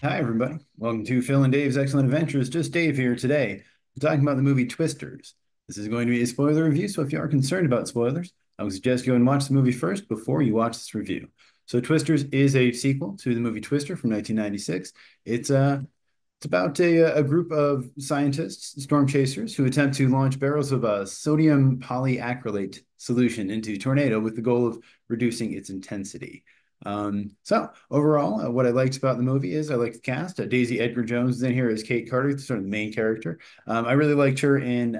Hi, everybody. Welcome to Phil and Dave's Excellent Adventures. Just Dave here today. We're talking about the movie Twisters. This is going to be a spoiler review, so if you are concerned about spoilers, I would suggest you go and watch the movie first before you watch this review. So, Twisters is a sequel to the movie Twister from 1996. It's about a group of scientists, storm chasers, who attempt to launch barrels of a sodium polyacrylate solution into a tornado with the goal of reducing its intensity. So overall, what I liked about the movie is I liked the cast. Daisy Edgar-Jones is in here as Kate Carter, sort of the main character. I really liked her in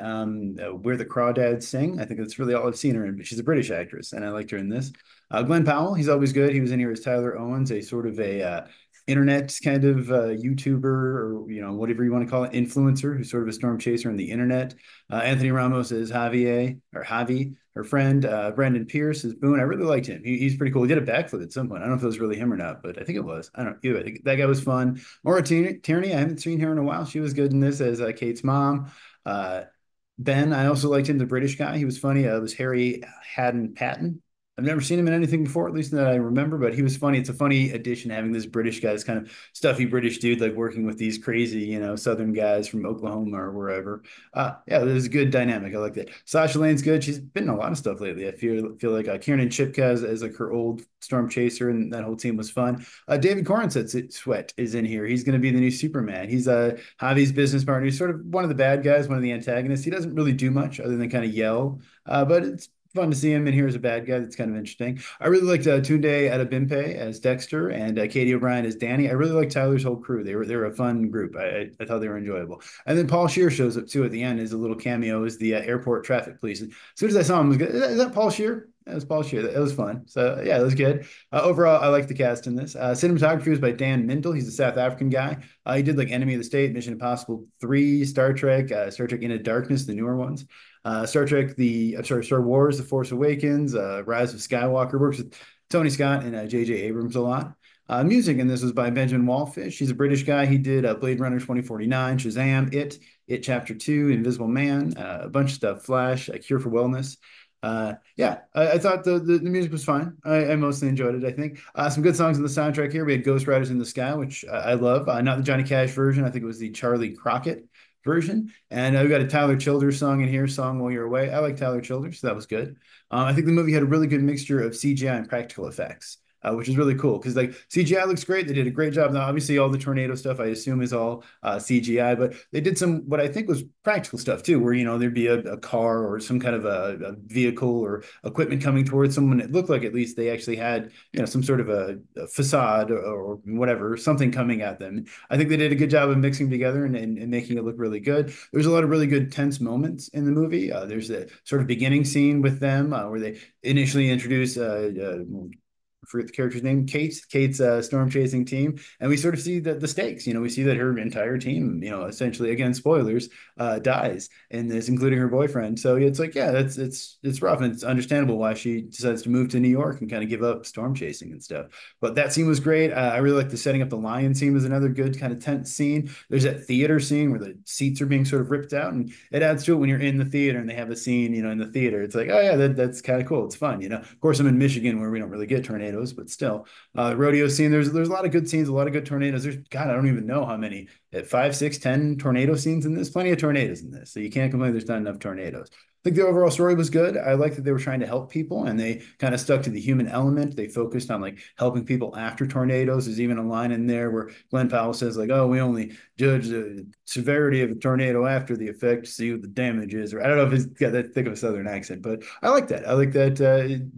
Where the Crawdads Sing. I think that's really all I've seen her in, but she's a British actress, and I liked her in this. Glen Powell, he's always good. He was in here as Tyler Owens, a sort of a internet kind of YouTuber, or whatever you want to call it, influencer, who's sort of a storm chaser on the internet. Anthony Ramos is Javi. Her friend Brandon Perea is Boone. I really liked him. He's pretty cool. He did a backflip at some point. I don't know if it was really him or not, but I think it was. I don't know. Either way, that guy was fun. Maura Tierney, I haven't seen her in a while. She was good in this as Kate's mom. Uh, Ben, I also liked him, the British guy. He was funny. It was Harry Hadden-Paton. I've never seen him in anything before, at least that I remember, but he was funny. It's a funny addition having this British guy, this kind of stuffy British dude, like working with these crazy, Southern guys from Oklahoma or wherever. Yeah, there's a good dynamic. I like that. Sasha Lane's good. She's been in a lot of stuff lately. I feel like Kiernan Shipka as like her old storm chaser, and that whole team was fun. David Cornsett Sweat is in here. He's going to be the new Superman. He's Javi's business partner. He's sort of one of the bad guys, one of the antagonists. He doesn't really do much other than kind of yell, but it's fun to see him in here as a bad guy. That's kind of interesting. I really liked Tunde Adebimpe as Dexter and Katie O'Brien as Danny. I really liked Tyler's whole crew. They were a fun group. I thought they were enjoyable. And then Paul Scheer shows up too at the end as a little cameo as the airport traffic police. As soon as I saw him, I was good. Is that Paul Scheer? That was Paul Scheer. That was fun. So yeah, it was good. Overall, I like the cast in this. Cinematography was by Dan Mindel. He's a South African guy. He did like Enemy of the State, Mission Impossible 3, Star Trek, Star Trek Into Darkness, the newer ones. Star Wars, The Force Awakens, Rise of Skywalker. Works with Tony Scott and J.J. Abrams a lot. Music in this was by Benjamin Wallfish. He's a British guy. He did Blade Runner 2049, Shazam, It Chapter 2, Invisible Man, a bunch of stuff, Flash, A Cure for Wellness. Yeah, I thought the music was fine. I mostly enjoyed it, I think. Some good songs in the soundtrack here. We had Ghost Riders in the Sky, which I love. Not the Johnny Cash version. I think it was the Charlie Crockett version. And we got a Tyler Childers song in here, Song While You're Away. I like Tyler Childers, so that was good. I think the movie had a really good mixture of CGI and practical effects. Which is really cool because like CGI looks great. They did a great job. Now, obviously, all the tornado stuff I assume is all CGI, but they did some what I think was practical stuff too, where there'd be a car or some kind of a vehicle or equipment coming towards someone. It looked like at least they actually had some sort of a facade or whatever, something coming at them. I think they did a good job of mixing together and making it look really good. There's a lot of really good tense moments in the movie. There's a sort of beginning scene with them where they initially introduce I forget the character's name, Kate's storm chasing team, and we sort of see the stakes. We see that her entire team, essentially, again, spoilers, dies in this, including her boyfriend. So it's like, yeah, it's rough, and it's understandable why she decides to move to New York and kind of give up storm chasing and stuff. But that scene was great. I really like the setting up the lion scene was another good kind of tense scene. There's that theater scene where the seats are being sort of ripped out, and it adds to it when you're in the theater and they have a scene, in the theater. It's like, oh yeah, that's kind of cool. It's fun. Of course, I'm in Michigan where we don't really get tornadoes, but still, rodeo scene. There's a lot of good scenes, a lot of good tornadoes. There's God, I don't even know how many. Five, six, 10 tornado scenes in this. Plenty of tornadoes in this, so you can't complain. There's not enough tornadoes. I think the overall story was good. I like that they were trying to help people and they kind of stuck to the human element. They focused on like helping people after tornadoes. There's even a line in there where Glen Powell says like, "Oh, we only judge the severity of a tornado after the effect, see what the damage is." Or I don't know if he's got that thick of a Southern accent, but I like that. I like that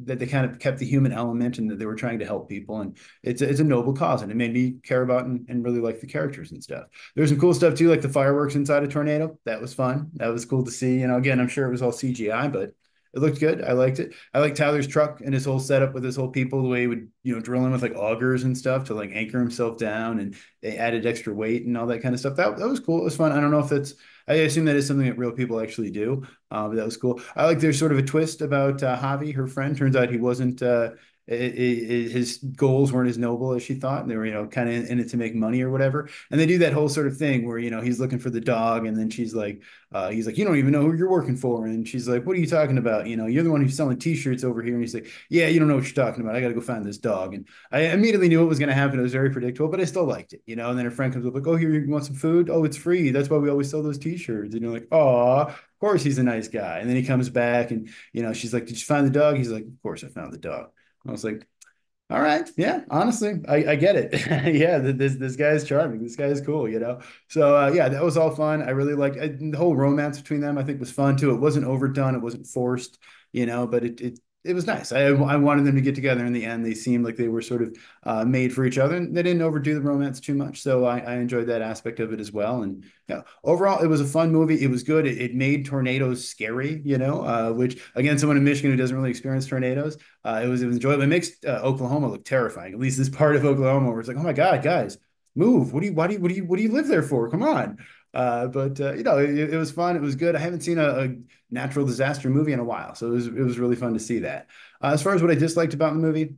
they kind of kept the human element and that they were trying to help people. And it's a noble cause, and it made me care about and really like the characters and stuff. There's some cool stuff too, like the fireworks inside a tornado. That was fun. That was cool to see. Again, I'm sure it was all CGI, but it looked good. I liked it. I like Tyler's truck and his whole setup with his whole people, the way he would, drill in with like augers and stuff to like anchor himself down, and they added extra weight and all that kind of stuff. That was cool. It was fun. I don't know if I assume that is something that real people actually do. But that was cool. I like there's sort of a twist about Javi, her friend. Turns out he wasn't his goals weren't as noble as she thought, and they were, kind of in it to make money or whatever. And they do that whole sort of thing where, he's looking for the dog, and then he's like, you don't even know who you're working for, and she's like, what are you talking about? You're the one who's selling T-shirts over here, and he's like, yeah, you don't know what you're talking about. I got to go find this dog, and I immediately knew what was going to happen. It was very predictable, but I still liked it. And then her friend comes up like, oh, here, you want some food? Oh, it's free. That's why we always sell those T-shirts. And you're like, oh, of course he's a nice guy. And then he comes back, and she's like, did you find the dog? He's like, of course I found the dog. I was like, all right, yeah, honestly, I get it. Yeah, this guy is charming. This guy is cool. So yeah, that was all fun. I really liked the whole romance between them. I think was fun too. It wasn't overdone. It wasn't forced. But it was nice. I wanted them to get together in the end. They seemed like they were sort of made for each other, and they didn't overdo the romance too much. So I enjoyed that aspect of it as well. And yeah, overall, it was a fun movie. It was good. It made tornadoes scary, which again, someone in Michigan who doesn't really experience tornadoes, it was enjoyable. It makes Oklahoma look terrifying. At least this part of Oklahoma where it's like, oh my God, guys, move. What do you live there for? Come on. But it was fun. It was good. I haven't seen a natural disaster movie in a while, so it was really fun to see that. As far as what I disliked about the movie,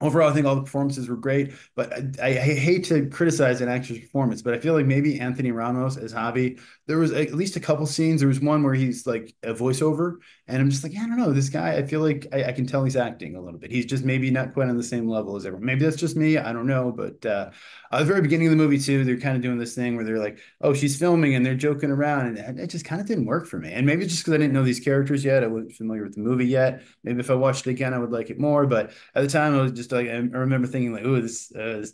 overall, I think all the performances were great, but I hate to criticize an actor's performance, but I feel like maybe Anthony Ramos as Javi, there was at least a couple scenes. There was one where he's like a voiceover, and I'm just like, yeah, I don't know, this guy, I feel like I can tell he's acting a little bit. He's just maybe not quite on the same level as everyone. Maybe that's just me. I don't know, but at the very beginning of the movie too, they're kind of doing this thing where they're like, oh, she's filming, and they're joking around, and it just kind of didn't work for me. And maybe it's just because I didn't know these characters yet. I wasn't familiar with the movie yet. Maybe if I watched it again, I would like it more. But at the time, I was just like, I remember thinking like, oh, this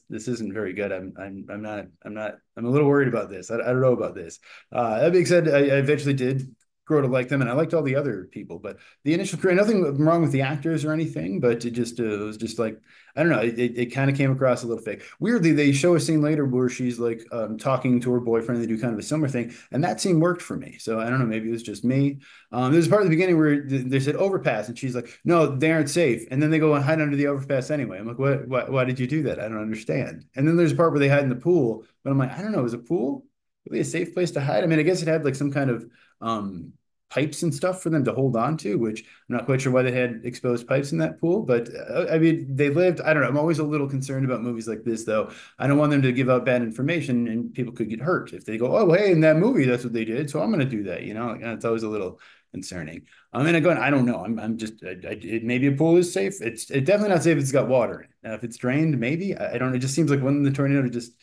isn't very good. I'm a little worried about this. I don't know about this. That being said, I eventually did grow to like them, and I liked all the other people. But the initial career, nothing wrong with the actors or anything, but it was just like, I don't know, it kind of came across a little fake. Weirdly, they show a scene later where she's like talking to her boyfriend. They do kind of a similar thing, and that scene worked for me. So I don't know, maybe it was just me. There's a part of the beginning where they said overpass, and she's like, no, they aren't safe. And then they go and hide under the overpass anyway. I'm like, what? Why did you do that? I don't understand. And then there's a part where they hide in the pool, but I'm like, I don't know, is a pool really a safe place to hide? I mean, I guess it had like some kind of um pipes and stuff for them to hold on to, which I'm not quite sure why they had exposed pipes in that pool. But I mean, they lived. I don't know. I'm always a little concerned about movies like this, though. I don't want them to give out bad information, and people could get hurt if they go, "Oh, hey, in that movie, that's what they did, so I'm going to do that." Like, it's always a little concerning. And again, I don't know. I'm just maybe a pool is safe. It's definitely not safe if it's got water in it. Now, if it's drained, maybe I don't know. It just seems like when the tornado to just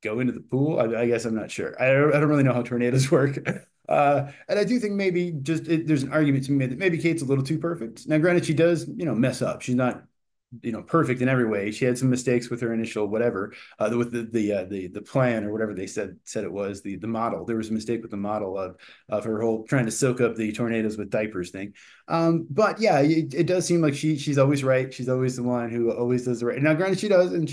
go into the pool. I guess I'm not sure. I don't really know how tornadoes work. And I do think maybe there's an argument to be made that maybe Kate's a little too perfect. Now, granted, she does, mess up. She's not, perfect in every way. She had some mistakes with her initial whatever, with the plan or whatever they said it was the model. There was a mistake with the model of her whole trying to soak up the tornadoes with diapers thing. But yeah, it does seem like she's always right. She's always the one who always does the right. Now, granted, she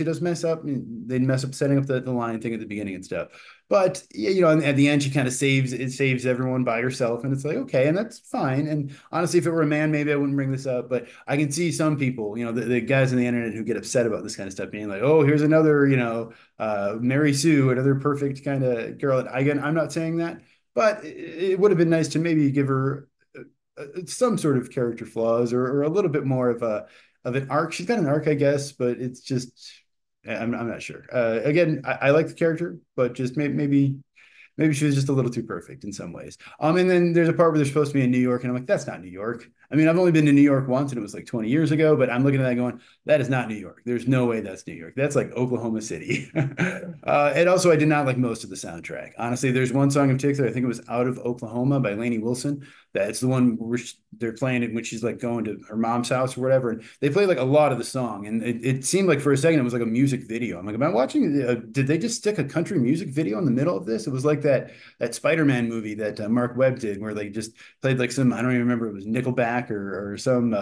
does mess up. They mess up setting up the line thing at the beginning and stuff. But yeah, at the end, she kind of saves everyone by herself, and it's like, okay, and that's fine. And honestly, if it were a man, maybe I wouldn't bring this up. But I can see some people, the guys on the internet who get upset about this kind of stuff, being like, oh, here's another, Mary Sue, another perfect kind of girl. And again, I'm not saying that, but it would have been nice to maybe give her some sort of character flaws or a little bit more of an arc. She's got an arc, I guess, but it's just I'm not sure. Again, I like the character, but just maybe she was just a little too perfect in some ways. And then there's a part where they're supposed to be in New York, and I'm like, that's not New York. I mean, I've only been to New York once, and it was like 20 years ago, but I'm looking at that going, that is not New York. There's no way that's New York. That's like Oklahoma City. And also, I did not like most of the soundtrack. Honestly, there's one song in particular, I think it was Out of Oklahoma by Lainey Wilson. That's the one where they're playing it when she's like going to her mom's house or whatever. And they play like a lot of the song. And it seemed like for a second it was like a music video. I'm like, am I watching? Did they just stick a country music video in the middle of this? It was like that Spider-Man movie that Mark Webb did, where they just played like some, I don't even remember, it was Nickelback or some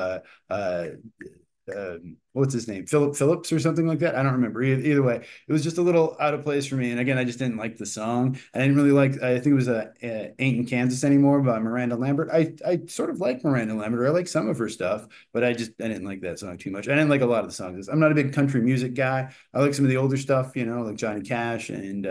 what's his name, Philip Phillips or something like that. I don't remember. Either way, it was just a little out of place for me. And again, I just didn't like the song. I didn't really like. I think it was Ain't in Kansas Anymore by Miranda Lambert. I sort of like Miranda Lambert. I like some of her stuff, but I didn't like that song too much. I didn't like a lot of the songs. I'm not a big country music guy. I like some of the older stuff, like Johnny Cash and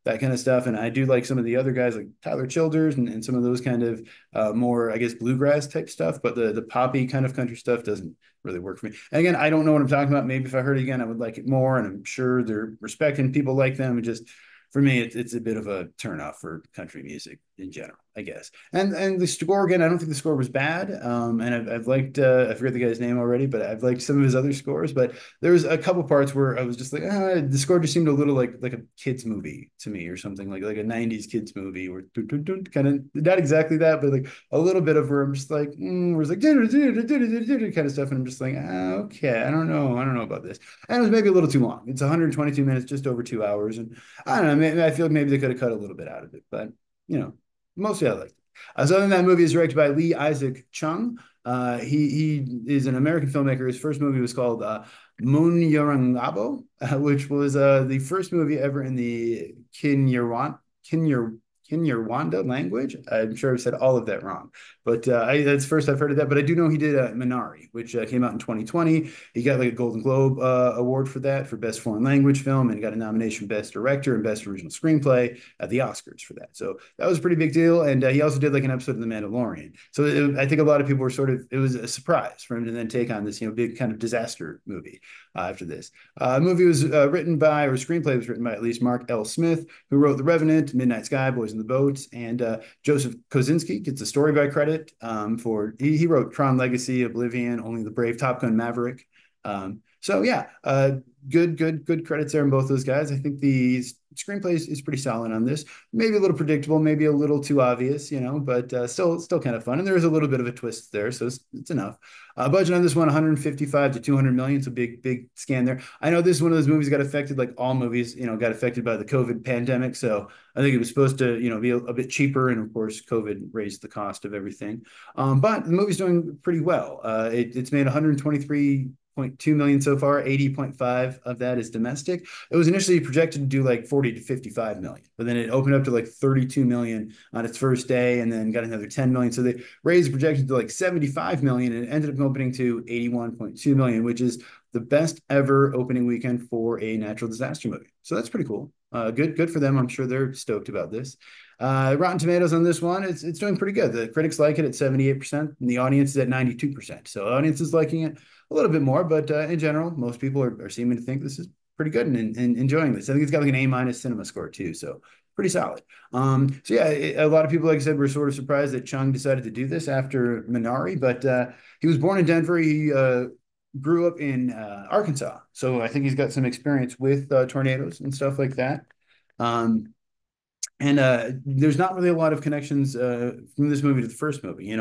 that kind of stuff. And I do like some of the other guys like Tyler Childers and some of those kind of more, I guess, bluegrass type stuff. But the poppy kind of country stuff doesn't really work for me. And again, I don't know what I'm talking about. Maybe if I heard it again, I would like it more. And I'm sure they're respecting people like them. And just for me, it's a bit of a turnoff for country music in general, I guess. And the score again, I don't think the score was bad. And I've liked I forget the guy's name already, but I've liked some of his other scores. But there was a couple parts where I was just like, the score just seemed a little like a kids movie to me or something like a '90s kids movie, or kind of not exactly that, but like a little bit of where I'm just like, where it's like kind of stuff, and I'm just like, okay, I don't know about this. And it was maybe a little too long. It's 122 minutes, just over 2 hours, and I don't know. Maybe, I feel like maybe they could have cut a little bit out of it, but mostly I liked it. So other than that, movie is directed by Lee Isaac Chung. He is an American filmmaker. His first movie was called Munyarangabo, which was the first movie ever in the Kinyarwanda language. I'm sure I've said all of that wrong, but that's first I've heard of that. But I do know he did Minari, which came out in 2020. He got like a Golden Globe award for that for Best Foreign Language Film, and he got a nomination for Best Director and Best Original Screenplay at the Oscars for that. So that was a pretty big deal. And he also did like an episode of The Mandalorian. So I think a lot of people were it was a surprise for him to then take on this big kind of disaster movie after this. Movie was written by, or screenplay was written by at least Mark L. Smith, who wrote The Revenant, Midnight Sky, Boys in the Boat, and Joseph Kosinski gets a story by credit for he wrote Tron Legacy, Oblivion, Only the Brave, Top Gun Maverick. So yeah, good credits there in both those guys. I think the screenplay is pretty solid on this. Maybe a little predictable, maybe a little too obvious, but still kind of fun. And there is a little bit of a twist there, so it's enough. Budget on this one, 155 to 200 million. It's a big scan there. I know this is one of those movies got affected, like all movies, got affected by the COVID pandemic. So I think it was supposed to, be a bit cheaper, and of course, COVID raised the cost of everything. But the movie's doing pretty well. It's made 123.2 million so far. 80.5 of that is domestic. It was initially projected to do like 40 to 55 million, but then it opened up to like 32 million on its first day, and then got another 10 million. So they raised the projection to like 75 million, and it ended up opening to 81.2 million, which is the best ever opening weekend for a natural disaster movie. So that's pretty cool. Good for them. I'm sure they're stoked about this. Rotten Tomatoes on this one, it's doing pretty good. The critics like it at 78%, and the audience is at 92%. So the audience is liking it a little bit more, but in general, most people are seeming to think this is pretty good and enjoying this. I think it's got like an A- cinema score too, so pretty solid. So yeah, a lot of people, like I said, were sort of surprised that Chung decided to do this after Minari, but he was born in Denver. He grew up in Arkansas, so I think he's got some experience with tornadoes and stuff like that. And there's not really a lot of connections from this movie to the first movie.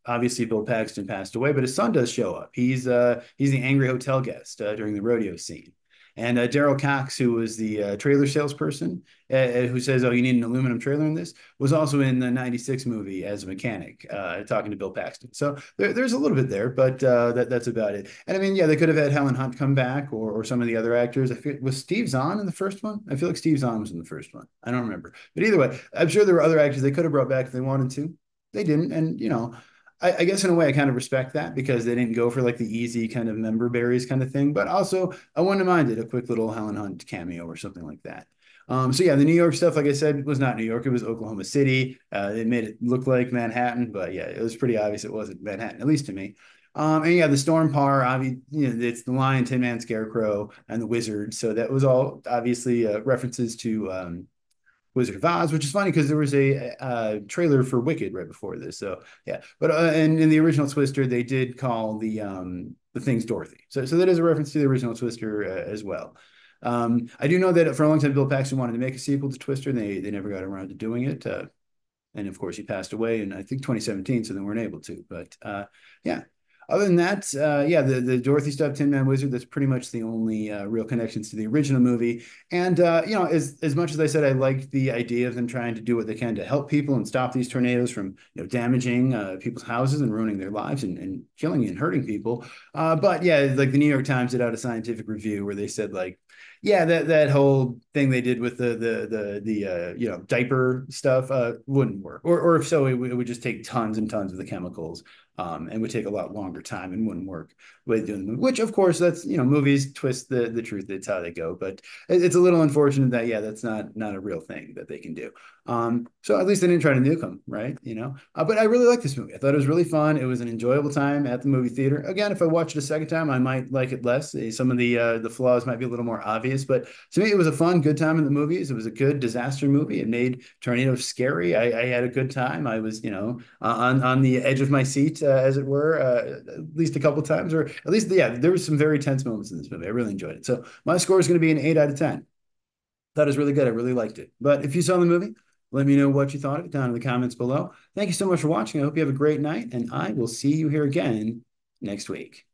Obviously Bill Paxton passed away, but his son does show up. He's the angry hotel guest during the rodeo scene. And Daryl Cox, who was the trailer salesperson, who says, "Oh, you need an aluminum trailer in this," was also in the '96 movie as a mechanic, talking to Bill Paxton. So there's a little bit there, but that's about it. And I mean, yeah, they could have had Helen Hunt come back, or some of the other actors. Was Steve Zahn in the first one? I feel like Steve Zahn was in the first one. I don't remember, but either way, I'm sure there were other actors they could have brought back if they wanted to. They didn't, and I guess in a way I kind of respect that, because they didn't go for like the easy kind of member berries kind of thing. But also I wouldn't have minded a quick little Helen Hunt cameo or something like that. So yeah, the New York stuff, like I said, was not New York. It was Oklahoma City. It made it look like Manhattan, but yeah, it was pretty obvious it wasn't Manhattan, at least to me. And yeah, the Storm Par, it's the Lion, Tin Man, Scarecrow, and the Wizard. So that was all obviously references to Wizard of Oz, which is funny because there was a trailer for Wicked right before this. So yeah, but and in the original Twister, they did call the things Dorothy. So that is a reference to the original Twister as well. I do know that for a long time, Bill Paxton wanted to make a sequel to Twister, and they never got around to doing it. And of course, he passed away in I think 2017, so they weren't able to. But yeah. Other than that, yeah, the Dorothy stuff, Tin Man Wizard, that's pretty much the only real connections to the original movie. And, as much as I said, I liked the idea of them trying to do what they can to help people and stop these tornadoes from, damaging people's houses and ruining their lives and killing and hurting people. But yeah, like the New York Times did out a scientific review where they said like, yeah, that whole thing they did with the diaper stuff wouldn't work, or if so, it would just take tons and tons of the chemicals and would take a lot longer time and wouldn't work with doing the movie. Which, of course, that's movies twist the truth. It's how they go. But it's a little unfortunate that that's not a real thing that they can do. So at least they didn't try to nuke them, right? But I really like this movie. I thought it was really fun. It was an enjoyable time at the movie theater. Again, if I watch it a second time, I might like it less. Some of the flaws might be a little more obvious, but to me, it was a fun, good time in the movies. It was a good disaster movie. It made tornadoes scary. I had a good time. I was, on the edge of my seat, as it were, at least a couple times, or at least, there was some very tense moments in this movie. I really enjoyed it. So my score is going to be an 8 out of 10. That is really good. I really liked it. But if you saw the movie, let me know what you thought of it down in the comments below. Thank you so much for watching. I hope you have a great night, and I will see you here again next week.